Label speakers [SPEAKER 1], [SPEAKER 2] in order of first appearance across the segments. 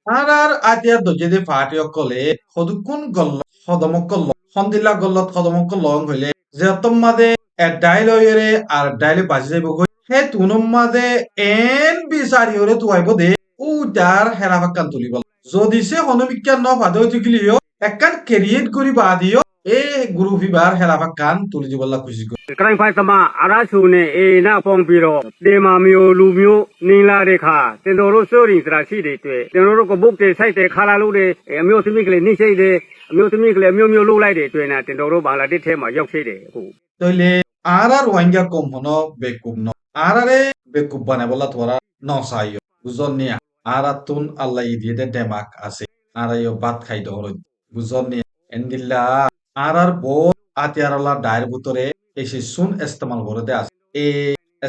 [SPEAKER 1] আর আতিয়া দজেদে ফাটি অকলে সদুকুন গল্ল সদমকল সন্দিলা গল্লত সদমকল লং হইলে যে মাদে ডাইলয়েরে আর ডাইলে বাজি যাইব হে তুনম মাদে এন বিচারিয়রে তুয়াইব দে ও তার হেরা ফাক্কান তুলিব যদি সে হনবিজ্ঞান ন ফাদে হইতে একখান কেরিয়েট করি বাদিও এ গুরু ফিবার হেরা ফাক্কান তুলি দিবল্লা খুশি করি
[SPEAKER 2] ကရိုင်ဖိုင်သမာအရာရှုနဲ့အေနာဖုံပြီးတော့တေမာမျိုးလူမျိုးနေလာတဲ့ခါတင်တော်တို့စိုးရင်စရာရှိတဲ့တွေ့တင်တော်တို့ကဘုတ်တေဆိုင်တဲ့ခါလာလို့တဲ့အမျိုးသမီးကလေးနှိမ့်ရှိတဲ့အမျိုးသမီးကလေးမျိုးမျိုးလှုပ်လိုက်တဲ့တွေ့နေတင်တော်တို့ဘာလာတဲ့ထဲမှာရောက်ရှိတယ်အခု
[SPEAKER 1] তইলে আর ওয়াঙ্গা কম হনো বেকুব ন আরে বেকুব বানাই বলা তোরা নসাইও বুঝন নিয়া আর তুন আল্লাহ দিয়ে দে ডেমাক আছে আর ভাত খাই দহর বুঝন নিয়া এন্দিল্লা আর বহুত আতিয়ারলা ডায়ের ভিতরে এসে সুন ইস্তেমাল করে দে আছে এ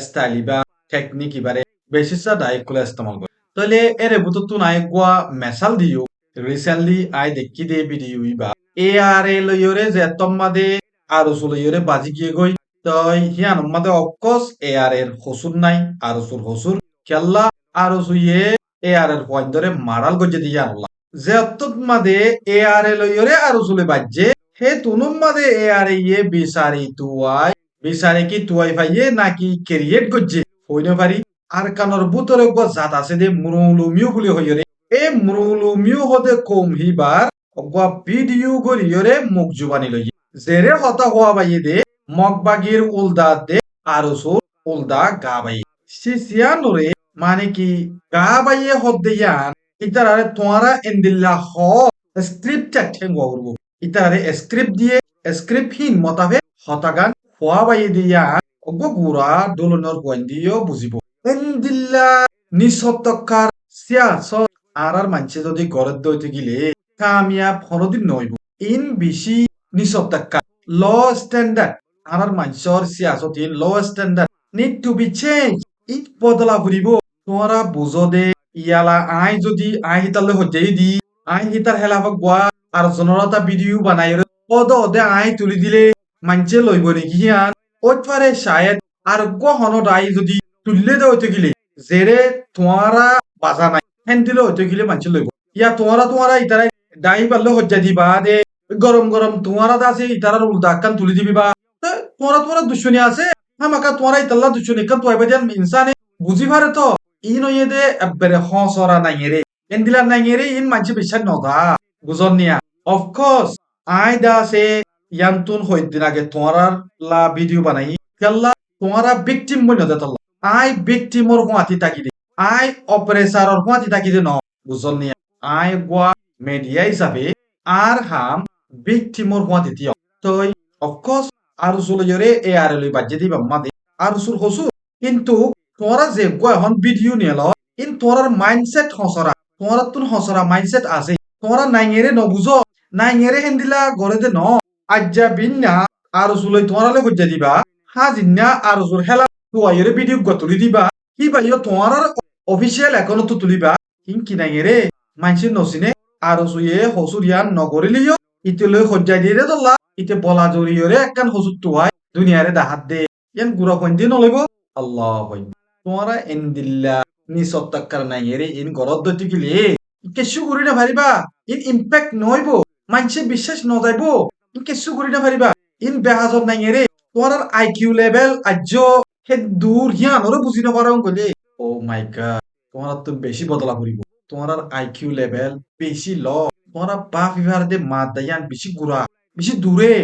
[SPEAKER 1] স্টাইলি বা টেকনিক ইবারে বেশিসা ডাইক গুলো ইস্তেমাল করে তাহলে এরে ভিতর তুন আই গোয়া মেসাল দিও রিসেন্টলি আই দেখি দে ভিডিও ইবা এ আর এ লইরে যে তম্মাদে আর উসুলইরে বাজি গিয়ে গই তই হিয়ান মাদে অকস এ আর এর হসুর নাই আর উসুর হসুর খেললা আর উসুইয়ে এ আর এর পয়েন্ট ধরে মারাল গজে দিয়ে আনলা যে অত্তত মাদে এ আর এ লইরে আর উসুলে বাজে হে তুনুম মাদে এ আর ইয়ে বিচারি কি তুয়াই পাইয়ে নাকি ক্রিয়েট গজে হইনে পারি আর কানর বুতরে গো জাত আছে দে মুরুলুমিও বলে হইরে এ মুরুলুমিও হদে কম হিবার অগা ভিডিও গরিয়রে মুখ জুবানি লই জেরে হতা হওয়া বাইয়ে দে মগবাগির উলদা দে আর উসুর উলদা গা বাইয়ে সিসিয়ানুরে মানে কি গা বাইয়ে হদ্দে ইয়ান ইতারারে তোয়ারা এন্দিল্লা হ স্ক্রিপ্ট ঠেঙ্গ করবো ইতারারে স্ক্রিপ্ট দিয়ে স্ক্রিপ্ট হিন মতাবে হতাগান হওয়া বাইয়ে দিয়া অগ গুড়া দোলনের পয়েন্ট দিয়েও বুঝিব এন্দিল্লা নিঃসত্তকার সিয়াস আর মানছে যদি গড়ের দইতে গিলে কামিয়াব হনদিন নইব ইন বেশি নিঃসত্তকার লো স্ট্যান্ডার্ড আর মানুষের সিয়াসত in low standard need to be change it বদলা ফুরিব তোমরা বুঝো দে ইয়ালা আই যদি আই হিতালে হজ্জাই দি আই হিতার হেলাফক গোয়া আর জনরতা ভিডিও বানাই পদ দে আই তুলি দিলে মানছে লইব নাকি হিয়ান ওইপারে শায়দ আর গহনত আই যদি তুললে দে হইতে গিলে জেরে তোমরা বাজা নাই হেন দিলে হইতে গিলে মানছে লইব ইয়া তোমরা ইতারাই দাই পারলে হজ্জা দিবা দে গরম গরম তোমারা আছে ইতারার উল্টা কান তুলি দিবি বা তোমরা দুশ্মনী আছে হামাকা তোমরা ইতাল্লা দুশ্মনী কান তোয়াই বাদিয়ান ইনসানে বুঝি পারে তো ইন ওয়ে দে এবারে হসরা নাই রে এন্দিলা নাই রে ইন মানছে বিশ্বাস নদা বুঝন নিয়া অফকোর্স আই দা সে ইয়ান্তুন হইদিন আগে তোমরা লা ভিডিও বানাই কেল্লা তোমরা ভিকটিম বন্য দেতল্লা আই ভিকটিমর হুয়াতি তাকি দে আই অপারেশারর হুয়াতি তাকি দে ন বুঝন নিয়া আই গোয়া মিডিয়া হিসাবে আর হাম victimor huati tio toy of course arusul yore e areli bajeti bamade arusul hosu কিন্তু তোরা যে গয় হন ভিডিও নিয়ে লো ইন তোরার মাইন্ডসেট হসরা তোরা তুন হসরা মাইন্ডসেট আছে তোরা নাইঙেরে নবুঝো নাইঙেরে হেন্দিলা গড়ে দে ন আজ্জা বিন্না আরুসুলই তোরালে হজ্জা দিবা হাজিন্না আরুসুর হেলা তোয়াইরে ভিডিও গতুলি দিবা কি বাইও তোরার অফিসিয়াল একাউন্ট তো তুলিবা কিন কি নাইঙেরে মাইন্ডসেট নসিনে আরুসুয়ে হসুরিয়ান নগরিলিও ইতিলৈ হজ্জাই দিয়ে দে তোলা ইতে বলা জরিয়রে একখান হসুর তোয়াই দুনিয়ারে দাহাত দে ইয়ান গুড়া কইন্দি নলইব আল্লাহ তোমরা এন্দিল্লা নি সত্তাকার নাই এরে ইন গরদ দতি গিলে কেসু করি না পারিবা ইন ইম্প্যাক্ট নইব মানসে বিশ্বাস ন যাইব ইন কেসু করি না পারিবা ইন বেহাজত নাই এরে তোমার আইকিউ লেভেল আজ্য হে দূর হিয়ানরে বুঝি না পারং কইলে ও মাই গড তোমার তো বেশি বদলা করিব তোমার আইকিউ লেভেল বেশি ল তোমার বা ফিভার দে মা দায়ান বেশি গুড়া বেশি দূরে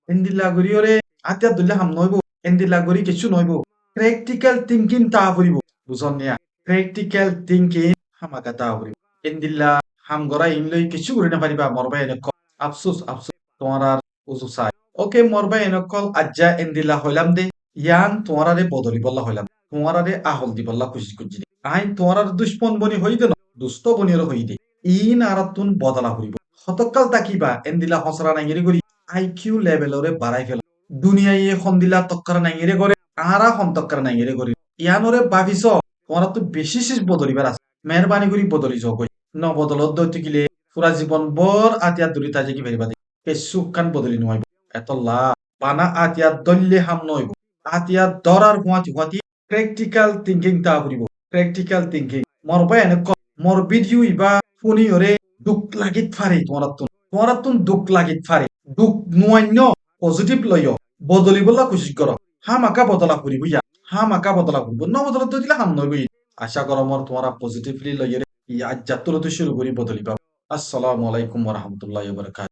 [SPEAKER 1] এন্দিল্লা গরিয়রে আতিয়া দুল্লা হাম নইব এন্দিল্লা গরি কেসু নইব practical thinking ta ফুরিব বুঝন নিয়া practical thinking হামাকা তা ফুরিব এন্দিল্লা হাম গরা ইনলই কিছু করি না পারিবা মরবা এনক আফসোস তোমার আর উজু চাই ওকে মরবা এনকল আজ্জা এন্দিল্লা হইলাম দে ইয়ান তোমারে বদলি বল্লা হইলাম তোমারে আহল দি বল্লা খুশি খুঁজি আইন তোমার দুশ্মন বনি হইদে না দুষ্ট বনির হইদে ইন আরাতুন বদলা ফুরিব হতকাল তাকিবা এন্দিল্লা হসরা নাইগিরি করি আইকিউ লেভেলরে বাড়াই ফেল দুনিয়ায় খন্দিল্লা তক্করা নাইগিরে করে আরা হন্তকার নাই এরে করি ইয়ানরে ভাবিস তোমার তো বেশি শেষ বদলিবার আছে মেহরবানি করি বদলি যাও কই ন বদলত দইতে গিলে পুরা জীবন বর আতিয়া দূরি তাজে কি ভেরিবা কেসু কান বদলি নইব এত লা বানা আতিয়া দল্লে হাম নইব আতিয়া দরার হুয়াতি প্র্যাকটিক্যাল থিংকিং তা ফুরিব প্র্যাকটিক্যাল থিংকিং মর বায়ান মর ভিডিও ইবা ফোনি ওরে দুঃখ লাগিত ফারি তোমার তুন দুঃখ লাগিত ফারি দুঃখ নুয়ান্য পজিটিভ লইয় বদলি বলা কুচিত কর হামাকা বদলা ফুরিব ইয়া হামাকা বদলা ফুরিব ন বদলা তো দিলে হাম নইব আশা কর মর তোমারা পজিটিভলি লইয়ে ই আজ যাত্রা তো শুরু করি বদলি পাব আসসালামু আলাইকুম ওয়া রাহমাতুল্লাহি ওয়া বারাকাতুহু